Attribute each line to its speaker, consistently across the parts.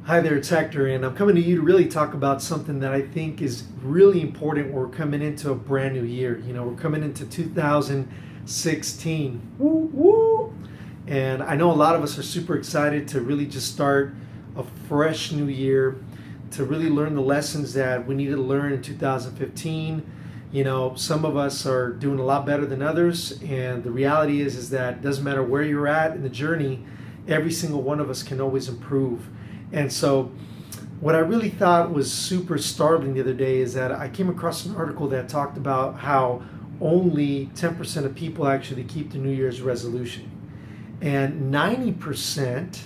Speaker 1: Hi there, it's Hector, and I'm coming to you to really talk about something that I think is really important. We're coming into a brand new year. We're coming into 2016. Woo, woo. And I know a lot of us are super excited to really just start a fresh new year, to really learn the lessons that we needed to learn in 2015. Some of us are doing a lot better than others, and the reality is that it doesn't matter where you're at in the journey, every single one of us can always improve. And so what I really thought was super startling the other day is that I came across an article that talked about how only 10% of people actually keep the New Year's resolution. And 90%,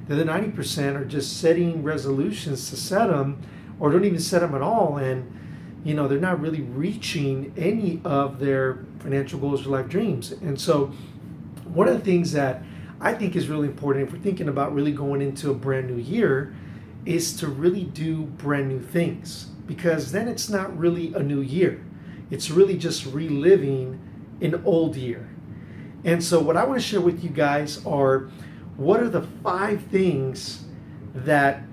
Speaker 1: the other 90% are just setting resolutions to set them or don't even set them at all. And, they're not really reaching any of their financial goals or life dreams. And so one of the things that I think is really important if we're thinking about really going into a brand new year is to really do brand new things, because then it's not really a new year. It's really just reliving an old year. And so what I want to share with you guys are what are the 5 things that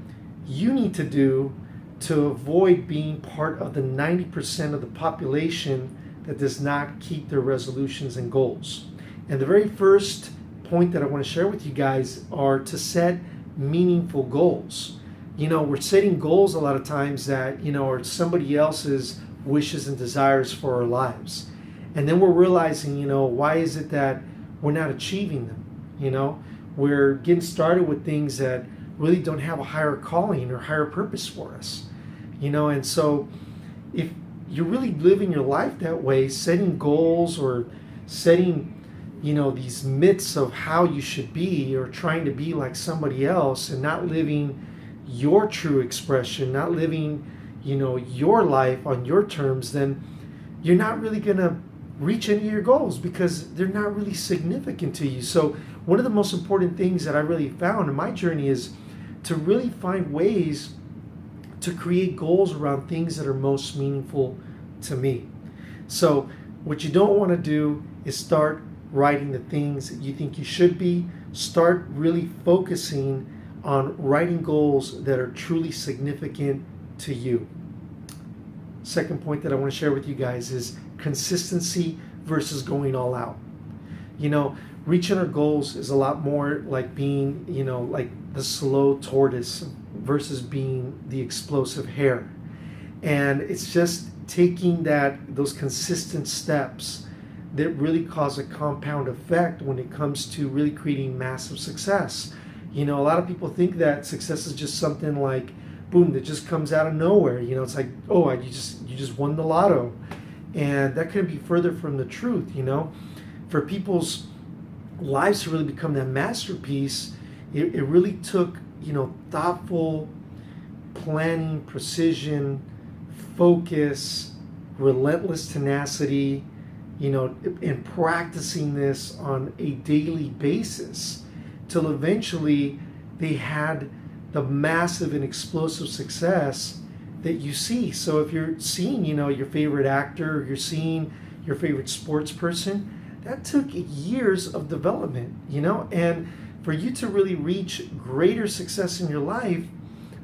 Speaker 1: you need to do to avoid being part of the 90% of the population that does not keep their resolutions and goals. And the very first point that I want to share with you guys are to set meaningful goals. We're setting goals a lot of times that, are somebody else's wishes and desires for our lives. And then we're realizing, why is it that we're not achieving them? We're getting started with things that really don't have a higher calling or higher purpose for us. And so if you're really living your life that way, setting goals or setting these myths of how you should be or trying to be like somebody else and not living your true expression, not living, your life on your terms, then you're not really going to reach any of your goals because they're not really significant to you. So one of the most important things that I really found in my journey is to really find ways to create goals around things that are most meaningful to me. So what you don't want to do is start writing the things that you think you should be. Start really focusing on writing goals that are truly significant to you. Second point that I want to share with you guys is consistency versus going all out. Reaching our goals is a lot more like being, like the slow tortoise versus being the explosive hare. And it's just taking those consistent steps that really cause a compound effect when it comes to really creating massive success. A lot of people think that success is just something like, boom, that just comes out of nowhere. It's like, oh, you just won the lotto. And that couldn't be further from the truth. For people's lives to really become that masterpiece, it really took, thoughtful planning, precision, focus, relentless tenacity, and practicing this on a daily basis till eventually they had the massive and explosive success that you see. So if you're seeing, your favorite actor, or you're seeing your favorite sports person, that took years of development, and for you to really reach greater success in your life,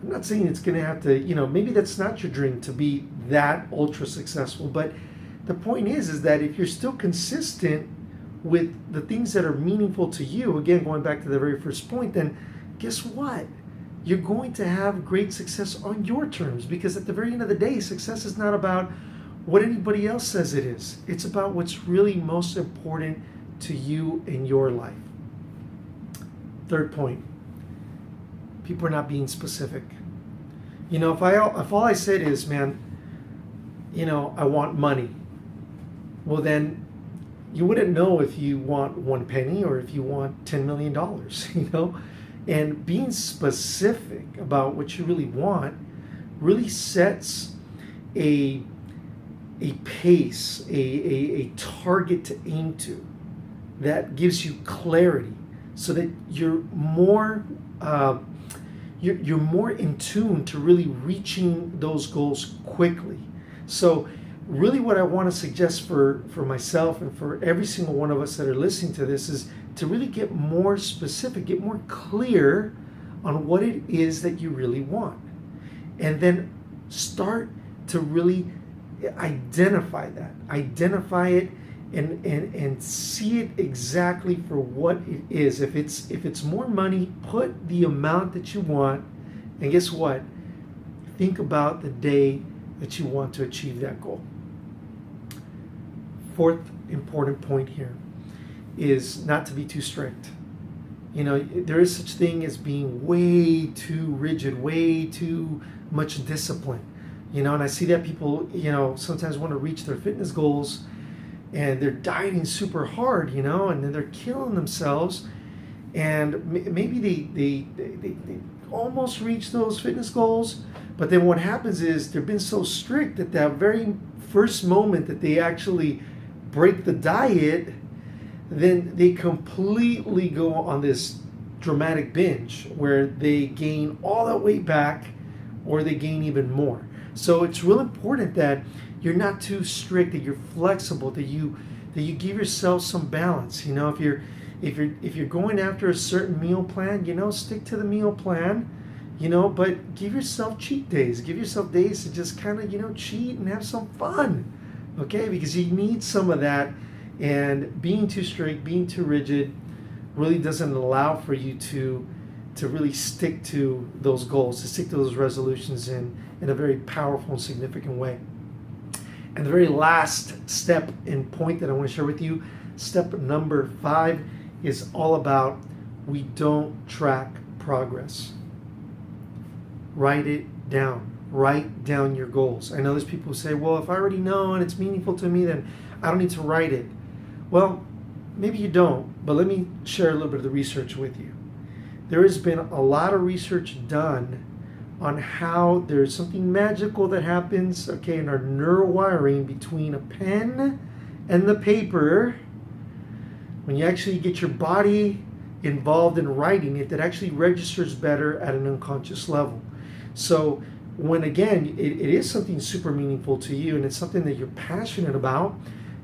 Speaker 1: I'm not saying it's going to have to, maybe that's not your dream to be that ultra successful, but the point is that if you're still consistent with the things that are meaningful to you, again, going back to the very first point, then guess what? You're going to have great success on your terms, because at the very end of the day, success is not about what anybody else says it is. It's about what's really most important to you in your life. Third point, people are not being specific. If all I said is, man, I want money, well then you wouldn't know if you want 1 penny or if you want $10 million, And being specific about what you really want really sets a pace, a target to aim to that gives you clarity, so that you're more in tune to really reaching those goals quickly. So really what I want to suggest for myself and for every single one of us that are listening to this is to really get more specific, get more clear on what it is that you really want. And then start to really identify that. Identify it and see it exactly for what it is. If it's more money, put the amount that you want, and guess what? Think about the day that you want to achieve that goal. Fourth important point here is not to be too strict. There is such thing as being way too rigid, way too much discipline. And I see that people, sometimes want to reach their fitness goals and they're dieting super hard, and then they're killing themselves. And maybe they almost reach those fitness goals, but then what happens is they've been so strict that very first moment that they actually break the diet, then they completely go on this dramatic binge where they gain all that weight back or they gain even more. So it's real important that you're not too strict, that you're flexible, that you give yourself some balance. If you're going after a certain meal plan, stick to the meal plan, but give yourself cheat days. Give yourself days to just kind of, cheat and have some fun. Okay? Because you need some of that. And being too strict, being too rigid really doesn't allow for you to really stick to those goals, to stick to those resolutions in a very powerful and significant way. And the very last step and point that I want to share with you, step number 5, is all about we don't track progress. Write it down. Write down your goals. I know there's people who say, well, if I already know and it's meaningful to me, then I don't need to write it. Well, maybe you don't, but let me share a little bit of the research with you. There has been a lot of research done on how there's something magical that happens, in our neural wiring between a pen and the paper. When you actually get your body involved in writing it, that actually registers better at an unconscious level. So when, again, it is something super meaningful to you and it's something that you're passionate about,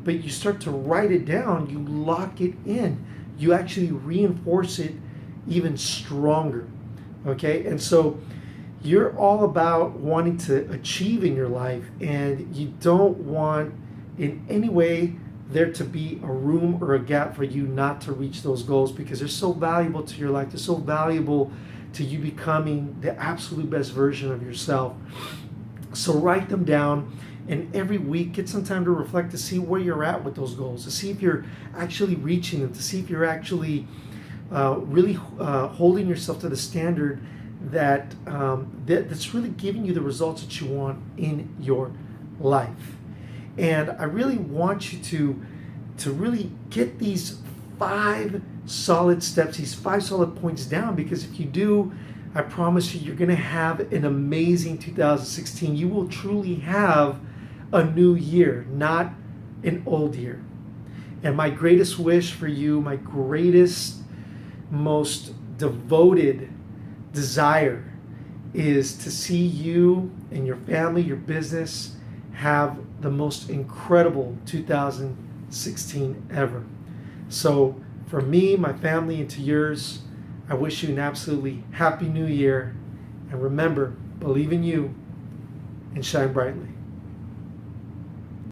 Speaker 1: but you start to write it down, you lock it in. You actually reinforce it even stronger. Okay? And so you're all about wanting to achieve in your life, and you don't want in any way there to be a room or a gap for you not to reach those goals, because they're so valuable to your life. They're so valuable to you becoming the absolute best version of yourself. So write them down. And every week, get some time to reflect, to see where you're at with those goals, to see if you're actually reaching them, to see if you're actually really holding yourself to the standard that's really giving you the results that you want in your life. And I really want you to really get these 5 solid steps, these 5 solid points down, because if you do, I promise you're going to have an amazing 2016. You will truly have a new year, not an old year. And my greatest wish for you, my greatest, most devoted desire is to see you and your family, your business, have the most incredible 2016 ever. So for me, my family, and to yours, I wish you an absolutely happy new year. And remember, believe in you and shine brightly.